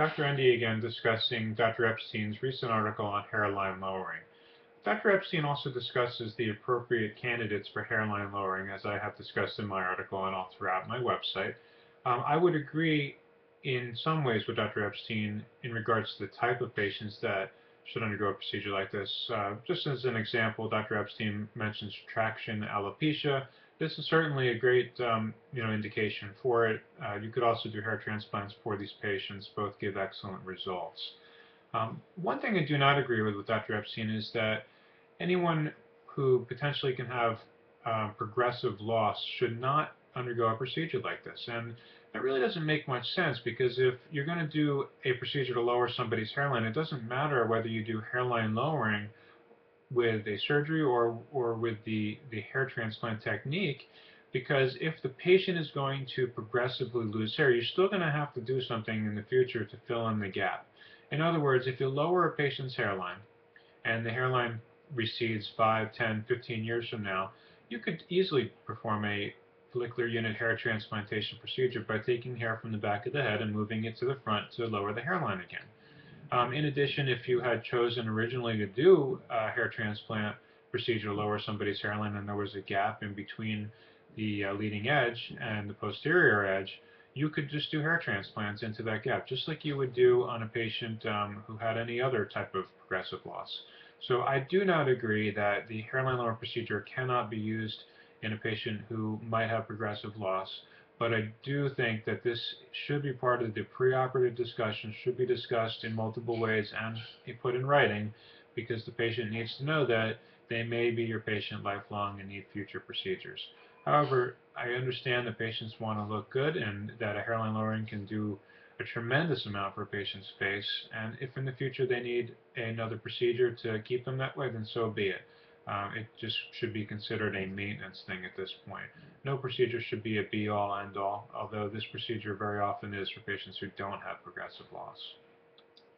Dr. Ende again discussing Dr. Epstein's recent article on hairline lowering. Dr. Epstein also discusses the appropriate candidates for hairline lowering, as I have discussed in my article and all throughout my website. I would agree in some ways with Dr. Epstein in regards to the type of patients that should undergo a procedure like this. Just as an example, Dr. Epstein mentions traction alopecia. This is certainly a great indication for it. You could also do hair transplants for these patients. Both give excellent results. One thing I do not agree with Dr. Epstein is that anyone who potentially can have progressive loss should not undergo a procedure like this. And that really doesn't make much sense, because if you're going to do a procedure to lower somebody's hairline, it doesn't matter whether you do hairline lowering with a surgery or with the hair transplant technique, because if the patient is going to progressively lose hair, you're still going to have to do something in the future to fill in the gap. In other words, if you lower a patient's hairline and the hairline recedes 5, 10, 15 years from now, you could easily perform a follicular unit hair transplantation procedure by taking hair from the back of the head and moving it to the front to lower the hairline again. In addition, if you had chosen originally to do a hair transplant procedure to lower somebody's hairline and there was a gap in between the leading edge and the posterior edge, you could just do hair transplants into that gap, just like you would do on a patient who had any other type of progressive loss. So I do not agree that the hairline lower procedure cannot be used in a patient who might have progressive loss. But I do think that this should be part of the preoperative discussion, should be discussed in multiple ways and put in writing, because the patient needs to know that they may be your patient lifelong and need future procedures. However, I understand that patients want to look good and that a hairline lowering can do a tremendous amount for a patient's face, and if in the future they need another procedure to keep them that way, then so be it. It just should be considered a maintenance thing at this point. No procedure should be a be-all, end-all, although this procedure very often is for patients who don't have progressive loss.